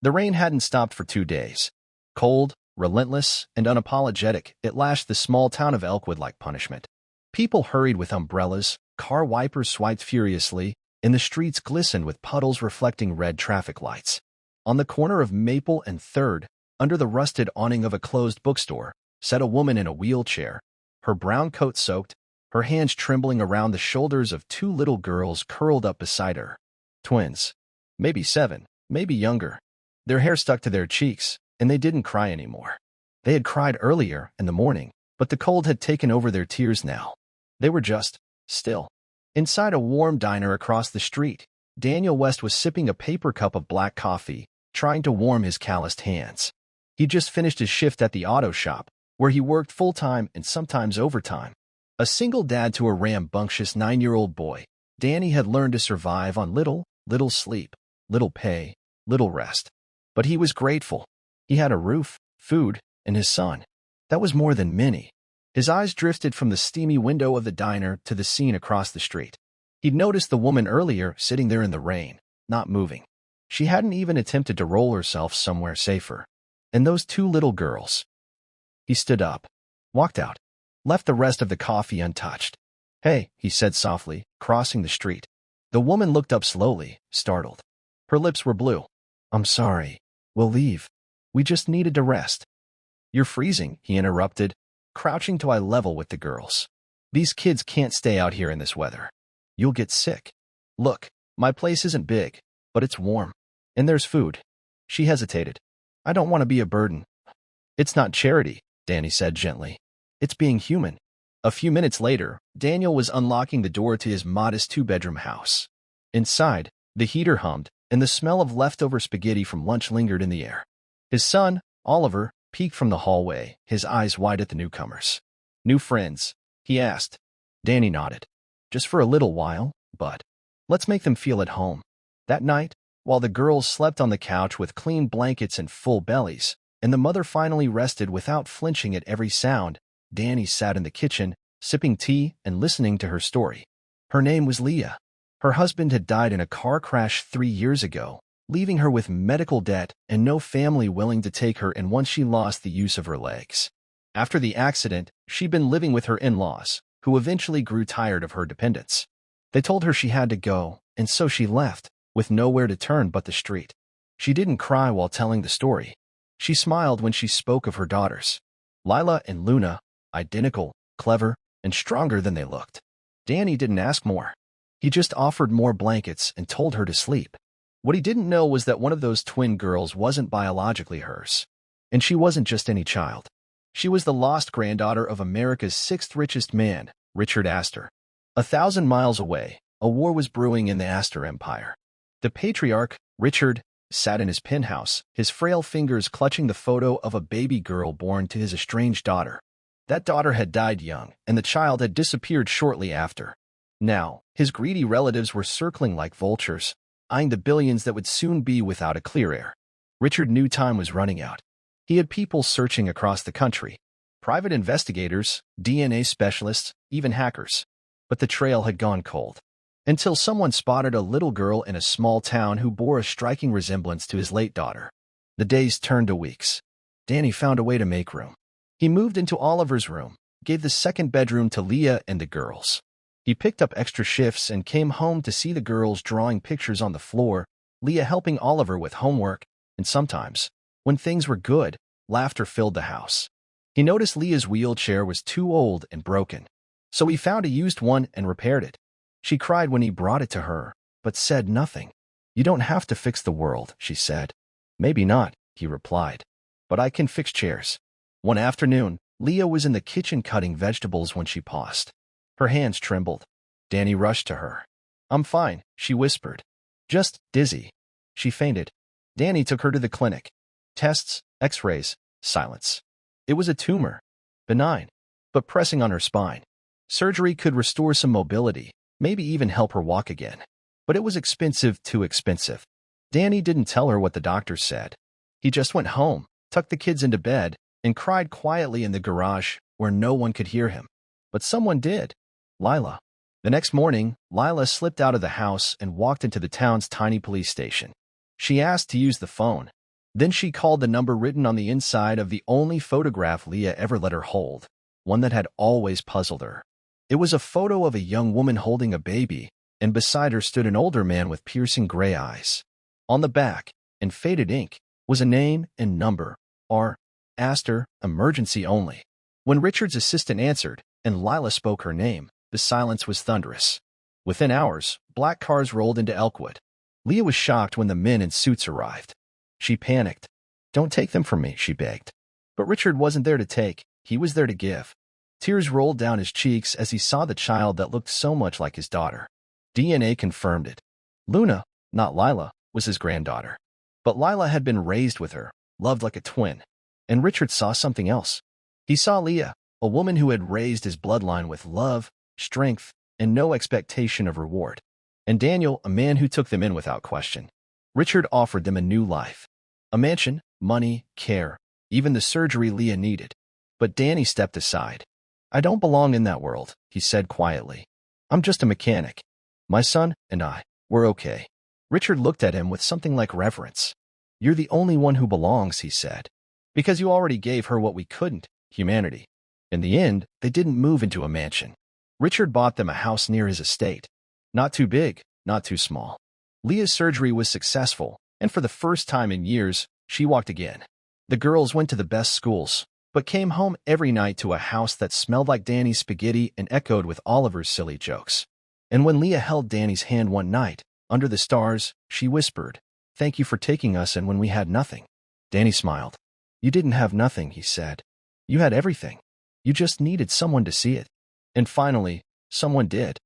The rain hadn't stopped for 2 days. Cold, relentless, and unapologetic, it lashed the small town of Elkwood like punishment. People hurried with umbrellas, car wipers swiped furiously, and the streets glistened with puddles reflecting red traffic lights. On the corner of Maple and 3rd, under the rusted awning of a closed bookstore, sat a woman in a wheelchair, her brown coat soaked, her hands trembling around the shoulders of 2 little girls curled up beside her. Twins. Maybe 7, maybe younger. Their hair stuck to their cheeks, and they didn't cry anymore. They had cried earlier in the morning, but the cold had taken over their tears now. They were just still. Inside a warm diner across the street, Daniel West was sipping a paper cup of black coffee, trying to warm his calloused hands. He'd just finished his shift at the auto shop, where he worked full-time and sometimes overtime. A single dad to a rambunctious 9-year-old boy, Danny had learned to survive on little sleep, little pay, little rest. But he was grateful. He had a roof, food, and his son. That was more than many. His eyes drifted from the steamy window of the diner to the scene across the street. He'd noticed the woman earlier sitting there in the rain, not moving. She hadn't even attempted to roll herself somewhere safer. And those 2 little girls. He stood up, walked out, left the rest of the coffee untouched. "Hey," he said softly, crossing the street. The woman looked up slowly, startled. Her lips were blue. "I'm sorry. We'll leave. We just needed to rest." "You're freezing," he interrupted, crouching to eye level with the girls. "These kids can't stay out here in this weather. You'll get sick. Look, my place isn't big, but it's warm. And there's food." She hesitated. "I don't want to be a burden." "It's not charity," Danny said gently. "It's being human." A few minutes later, Daniel was unlocking the door to his modest 2-bedroom house. Inside, the heater hummed, and the smell of leftover spaghetti from lunch lingered in the air. His son, Oliver, peeked from the hallway, his eyes wide at the newcomers. "New friends?" he asked. Danny nodded. "Just for a little while, but let's make them feel at home." That night, while the girls slept on the couch with clean blankets and full bellies, and the mother finally rested without flinching at every sound, Danny sat in the kitchen, sipping tea and listening to her story. Her name was Leah. Her husband had died in a car crash 3 years ago, leaving her with medical debt and no family willing to take her in once she lost the use of her legs. After the accident, she'd been living with her in-laws, who eventually grew tired of her dependence. They told her she had to go, and so she left, with nowhere to turn but the street. She didn't cry while telling the story. She smiled when she spoke of her daughters. Lila and Luna, identical, clever, and stronger than they looked. Danny didn't ask more. He just offered more blankets and told her to sleep. What he didn't know was that one of those twin girls wasn't biologically hers. And she wasn't just any child. She was the lost granddaughter of America's 6th richest man, Richard Astor. 1,000 miles away, a war was brewing in the Astor Empire. The patriarch, Richard, sat in his penthouse, his frail fingers clutching the photo of a baby girl born to his estranged daughter. That daughter had died young, and the child had disappeared shortly after. Now, his greedy relatives were circling like vultures, eyeing the billions that would soon be without a clear air. Richard knew time was running out. He had people searching across the country. Private investigators, DNA specialists, even hackers. But the trail had gone cold. Until someone spotted a little girl in a small town who bore a striking resemblance to his late daughter. The days turned to weeks. Danny found a way to make room. He moved into Oliver's room, gave the 2nd bedroom to Leah and the girls. He picked up extra shifts and came home to see the girls drawing pictures on the floor, Leah helping Oliver with homework, and sometimes, when things were good, laughter filled the house. He noticed Leah's wheelchair was too old and broken, so he found a used one and repaired it. She cried when he brought it to her, but said nothing. "You don't have to fix the world," she said. "Maybe not," he replied. "But I can fix chairs." One afternoon, Leah was in the kitchen cutting vegetables when she paused. Her hands trembled. Danny rushed to her. "I'm fine," she whispered. "Just dizzy." She fainted. Danny took her to the clinic. Tests, x-rays, silence. It was a tumor. Benign, but pressing on her spine. Surgery could restore some mobility, maybe even help her walk again. But it was expensive, too expensive. Danny didn't tell her what the doctor said. He just went home, tucked the kids into bed, and cried quietly in the garage where no one could hear him. But someone did. Lila. The next morning, Lila slipped out of the house and walked into the town's tiny police station. She asked to use the phone, Then she called the number written on the inside of the only photograph Leah ever let her hold, one that had always puzzled her. It was a photo of a young woman holding a baby, and beside her stood an older man with piercing gray eyes. On the back, in faded ink, was a name and number, R. Astor, emergency only. When Richard's assistant answered, and Lila spoke her name, the silence was thunderous. Within hours, black cars rolled into Elkwood. Leah was shocked when the men in suits arrived. She panicked. "Don't take them from me," she begged. But Richard wasn't there to take, he was there to give. Tears rolled down his cheeks as he saw the child that looked so much like his daughter. DNA confirmed it. Luna, not Lila, was his granddaughter. But Lila had been raised with her, loved like a twin. And Richard saw something else. He saw Leah, a woman who had raised his bloodline with love, strength, and no expectation of reward. And Daniel, a man who took them in without question. Richard offered them a new life. A mansion, money, care, even the surgery Leah needed. But Danny stepped aside. "I don't belong in that world," he said quietly. "I'm just a mechanic. My son and I, we're okay." Richard looked at him with something like reverence. "You're the only one who belongs," he said. "Because you already gave her what we couldn't, humanity." In the end, they didn't move into a mansion. Richard bought them a house near his estate. Not too big, not too small. Leah's surgery was successful, and for the first time in years, she walked again. The girls went to the best schools, but came home every night to a house that smelled like Danny's spaghetti and echoed with Oliver's silly jokes. And when Leah held Danny's hand one night, under the stars, she whispered, "Thank you for taking us and when we had nothing." Danny smiled. "You didn't have nothing," he said. "You had everything. You just needed someone to see it." And finally, someone did.